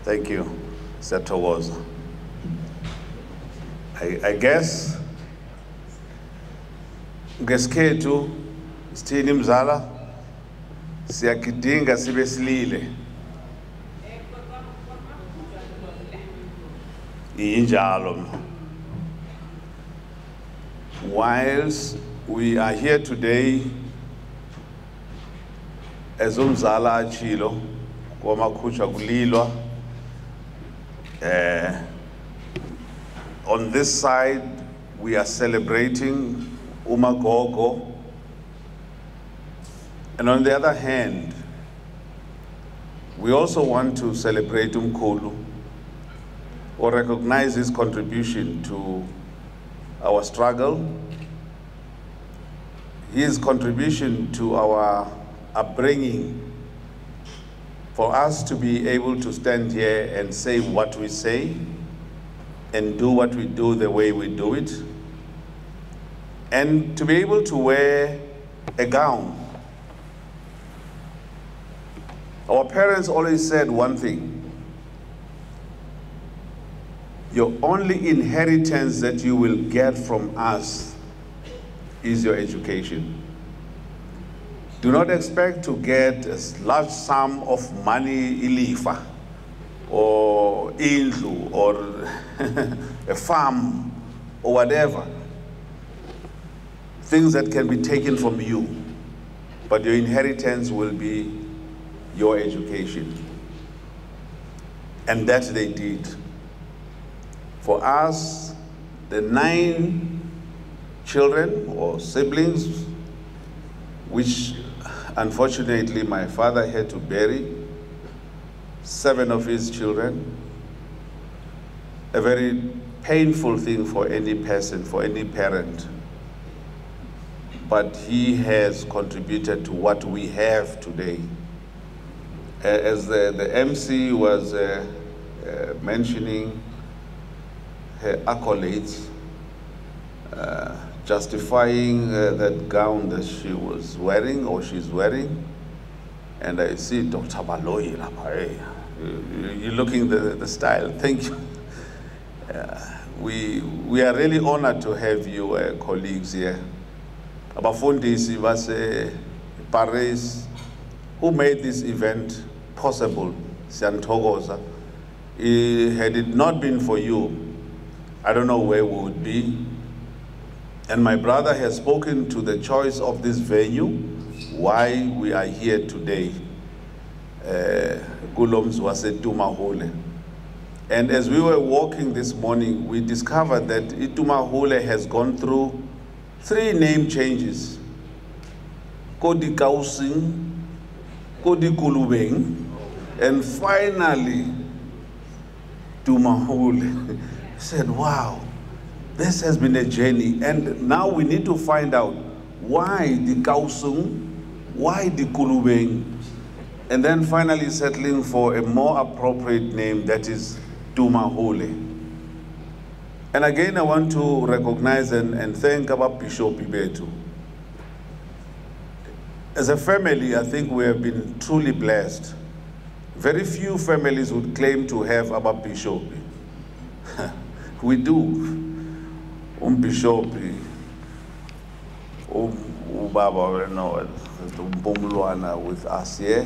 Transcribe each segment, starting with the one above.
Thank you, Setowoza. I guess ngesikhethu sithini mzala siyakidinga sibe silile injalo. Whilst we are here today as umzala achilo kwamakhucha kulilwa, on this side we are celebrating umagogo, and on the other hand we also want to celebrate umkhulu or recognize his contribution to our struggle, his contribution to our upbringing, for us to be able to stand here and say what we say and do what we do the way we do it, and to be able to wear a gown. Our parents always said one thing: your only inheritance that you will get from us is your education. Do not expect to get a large sum of money, ilifa, or indlu, or a farm, or whatever. Things that can be taken from you. But your inheritance will be your education. And that they did. For us, the 9 children or siblings, which unfortunately my father had to bury, 7 of his children, a very painful thing for any person, for any parent. But he has contributed to what we have today. As the MC was mentioning her accolades, justifying that gown that she was wearing or she's wearing. And I see Dr. Baloyi, you're looking the style. Thank you. We are really honored to have you colleagues here. Abafundisi base Parys, who made this event possible, Siyanthokoza. Had it not been for you, I don't know where we would be. And my brother has spoken to the choice of this venue, why we are here today. Kuloms was at Tumahole. And as we were walking this morning, we discovered that Itumahole has gone through 3 name changes. Kodi Kausing, Kodi Kulubeng, and finally Tumahole. I said, wow, this has been a journey, and now we need to find out why the Kausung, why the Kulubeng, and then finally settling for a more appropriate name, that is Tumahole. And again, I want to recognize and thank our Bishop Ibetu. As a family, I think we have been truly blessed. Very few families would claim to have our Bishop. We do. Bishop, Baba, no, with us here.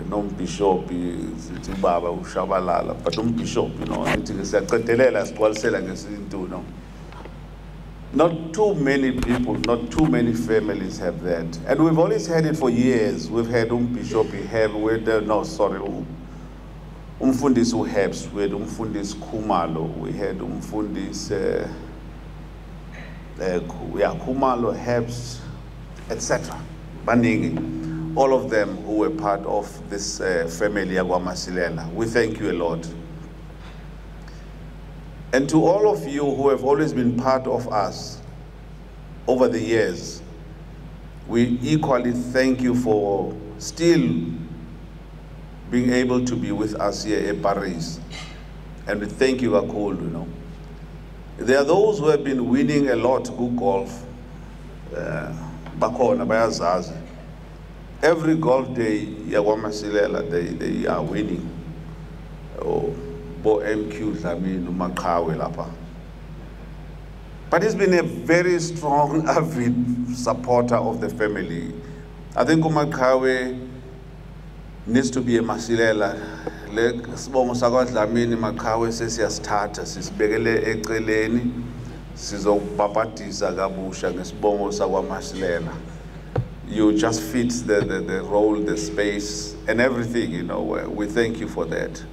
No bishop, Baba, Shabalala, but bishop, you know, not too many people, not too many families have that. And we've always had it for years. We've had bishop, we had Umfundis who helps, we had Umfundis Kumalo, we had Umfundis Kumalo helps, etc. Baningi. All of them who were part of this family MASILELA. We thank you a lot. And to all of you who have always been part of us over the years, we equally thank you for still being able to be with us here at Parys. And we thank you, Akol, you know. There are those who have been winning a lot good golf. Bakona, Bayazazi. Every golf day, MASILELA, they are winning. bo MQ Dlamini uMaqhawe lapha. But he's been a very strong, avid supporter of the family. I think uMaqhawe needs to be a MASILELA. Le sibongo sakwa Dlamini Maqhawe sesiyasithatha sisibekele eceleni sizobhabhadisa kabusha ngesibongo sakwa MASILELA. You just fit the role, the space, and everything, you know. We thank you for that.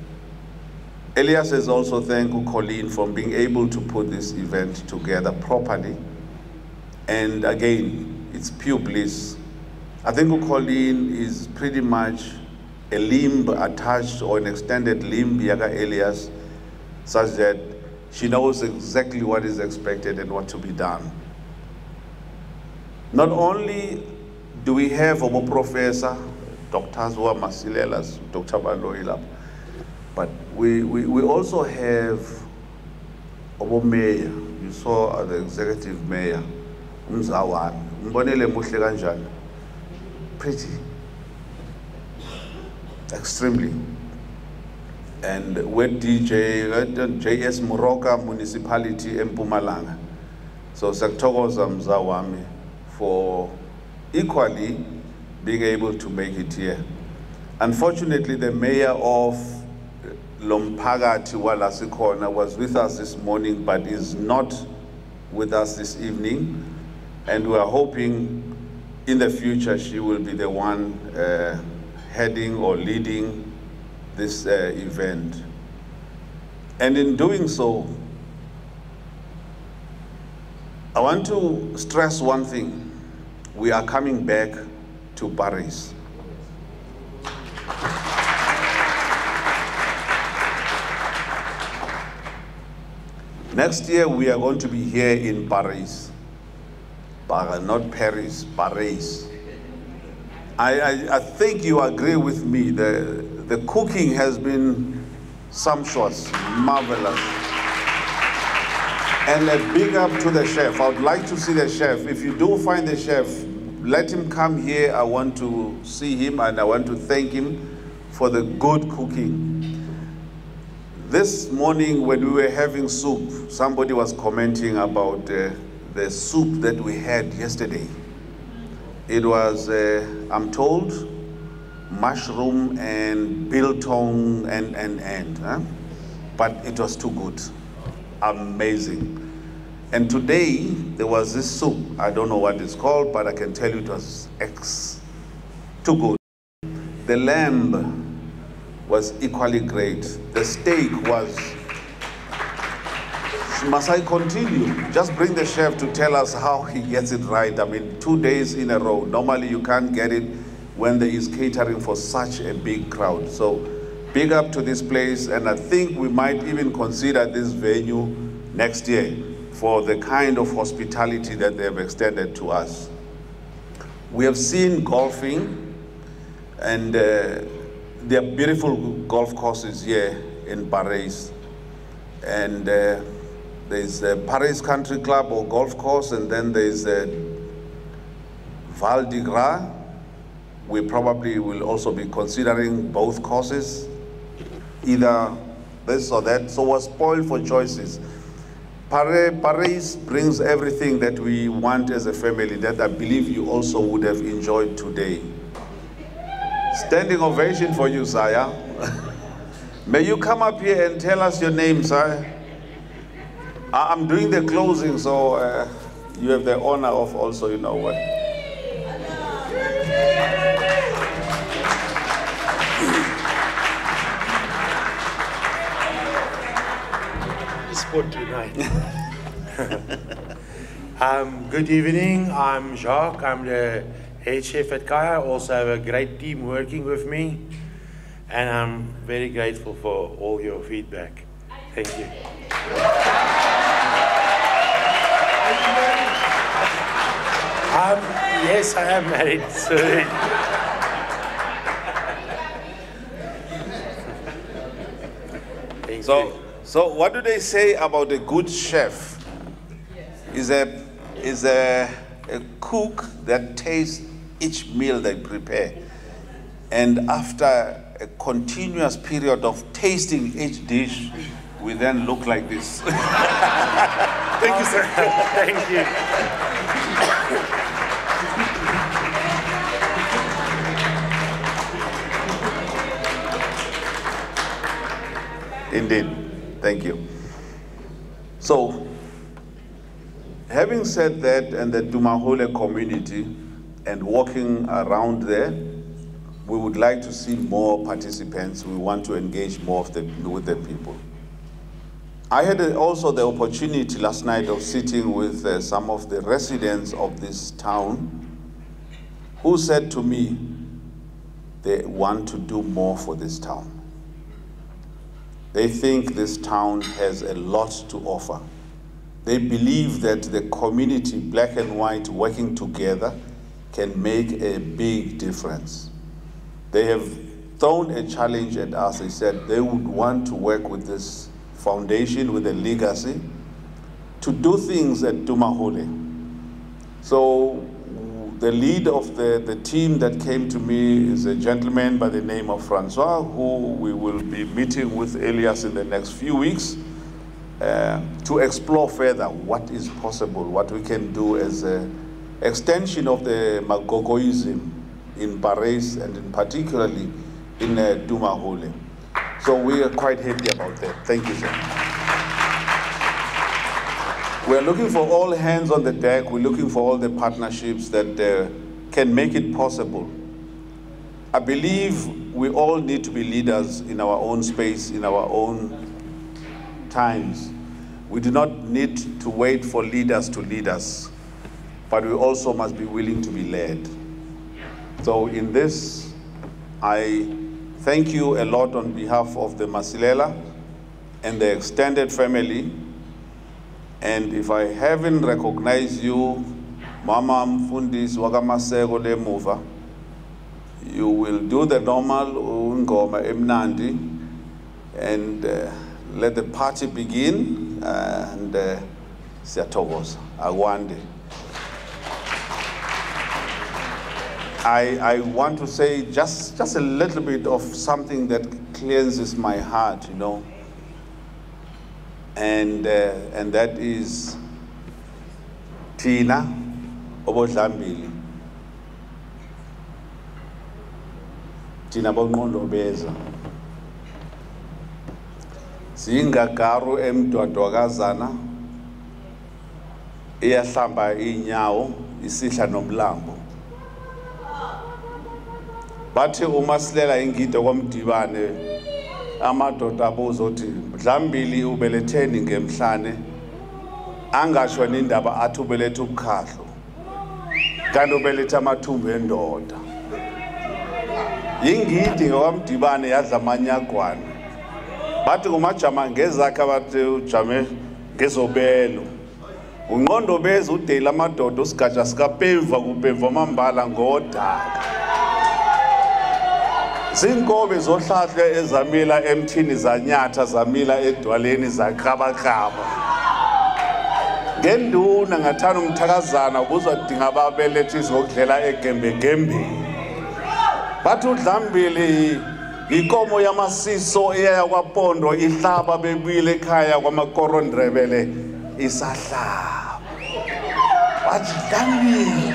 Elias has also thanked Colleen for being able to put this event together properly. And again, it's pure bliss. I think Colleen is pretty much a limb attached or an extended limb, Yaga Elias, such that she knows exactly what is expected and what to be done. Not only do we have our professor, Dr. Zwa MASILELA, Dr. Baloila, but we also have our mayor. You saw the executive mayor, Umzawan. Mbonele muhle kanjani? Pretty. Extremely. And with JS Muroka Municipality in Mpumalanga. So Sektokoza Mzawami for equally being able to make it here. Unfortunately, the mayor of Lomphakathi Walasikona was with us this morning, but is not with us this evening. And we are hoping in the future she will be the one heading or leading this event. And in doing so, I want to stress one thing. We are coming back to Parys. Next year, we are going to be here in Parys. Not Paris, Parys. I think you agree with me. The cooking has been sumptuous, marvelous. And a big up to the chef. I would like to see the chef. If you do find the chef, let him come here. I want to see him and I want to thank him for the good cooking. This morning when we were having soup, somebody was commenting about the soup that we had yesterday. It was, I'm told, mushroom and biltong huh? But it was too good. Amazing. And today there was this soup. I don't know what it's called, but I can tell you it was too good. The lamb was equally great. The steak was. Must I continue? Just bring the chef to tell us how he gets it right. I mean, 2 days in a row. Normally you can't get it when there is catering for such a big crowd. So big up to this place, and I think we might even consider this venue next year for the kind of hospitality that they have extended to us. We have seen golfing, and there are beautiful golf courses here in Parys. And there's the Parys Country Club or golf course, and then there's the Val de Gras. We probably will also be considering both courses, either this or that. So we're spoiled for choices. Parys brings everything that we want as a family that I believe you also would have enjoyed today. Standing ovation for you, Saya. May you come up here and tell us your name, sir. I'm doing the closing, so you have the honor of also, you know what. Sport tonight. Good evening. I'm Jacques. I'm the head chef at Gala. Also have a great team working with me, and I'm very grateful for all your feedback. Thank you. Yes, I am married. So what do they say about a good chef? Is a cook that tastes each meal they prepare. And after a continuous period of tasting each dish, we then look like this. Thank you, sir. Thank you. Indeed. Thank you. So, having said that, and the Dumahole community and walking around there, we would like to see more participants. We want to engage more with the people. I had also the opportunity last night of sitting with some of the residents of this town who said to me they want to do more for this town. They think this town has a lot to offer. They believe that the community, black and white, working together can make a big difference. They have thrown a challenge at us. They said they would want to work with this foundation, with a legacy, to do things at Dumahole. So the lead of the team that came to me is a gentleman by the name of Francois, who we will be meeting with Elias in the next few weeks to explore further what is possible, what we can do as an extension of the Magogoism in Parys and in particularly in Dumahole. So we are quite happy about that. Thank you, sir. We're looking for all hands on the deck. We're looking for all the partnerships that can make it possible. I believe we all need to be leaders in our own space, in our own times. We do not need to wait for leaders to lead us, but we also must be willing to be led. So in this, I thank you a lot on behalf of the MASILELA and the extended family. And if I haven't recognized you, Mama Mfundisi Wakamaseko Lemuva, you will do the normal Ngoma Emnandi and let the party begin. And Siyathokoza, Akwande. I want to say just a little bit of something that cleanses my heart, you know, and that is Tina Obodlambili, Tina Bongondo Beza, Singagaru Mdwadwakazana, iyahlamba inyawo isihla nomlambo. Bathi uMasilela ingida kwamdibane amadoda abuza uthi Dlambili ubeletheni ngemhlane angasho nindaba athi ubelethe ubukhahlo kanti ubelethe amathumbu endoda. Ingidi kwamdibane yadla amanyagwana. Bathi kumajama ngezakhe bathi ujame ngezobelo. Unqondo beza udela amadoda usigatsha sikapemva kupemva amambala ngodaka. Zinkobe zohlahle ezamila emthini zanyatha zamila edwaleni zakrabakaba. Ngenduna ngathana umthakazana ubuzodinga ababelethi izokudlela egembegembe. Bathi uDlambili inkomo yamasiso eyaya kwaPondo ihlaba bebuyile ekhaya kwamakorondrebele isahlaba. Bathi Dlambili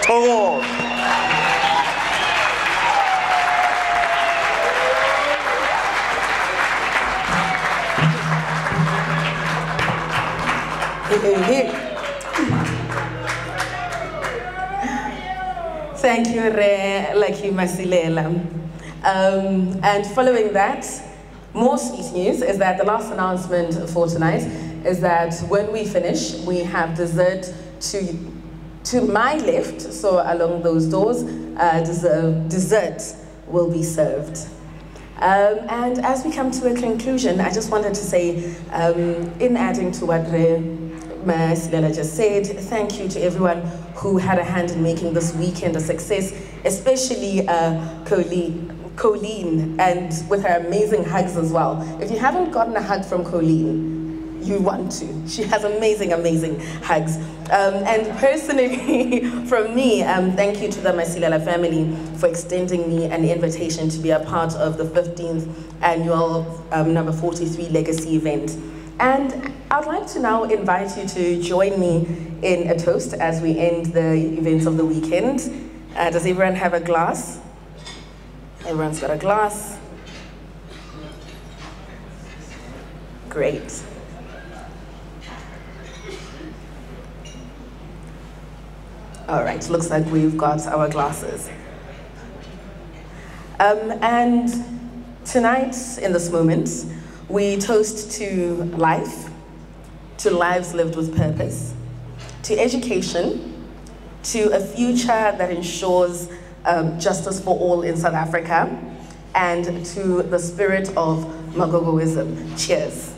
thokoza. Thank you, Lucky MASILELA. And following that, more sweet news is that the last announcement for tonight is that when we finish, we have dessert to my left, so along those doors, dessert will be served. And as we come to a conclusion, I just wanted to say, in adding to what MASILELA just said, thank you to everyone who had a hand in making this weekend a success, especially Colleen, and with her amazing hugs as well. If you haven't gotten a hug from Colleen, you want to. She has amazing, amazing hugs. And personally, from me, thank you to the MASILELA family for extending me an invitation to be a part of the 15th annual Number 43 Legacy event. And I'd like to now invite you to join me in a toast as we end the events of the weekend. Does everyone have a glass? Everyone's got a glass. Great. All right, looks like we've got our glasses. And tonight, in this moment, we toast to life, to lives lived with purpose, to education, to a future that ensures justice for all in South Africa, and to the spirit of Magogoism. Cheers.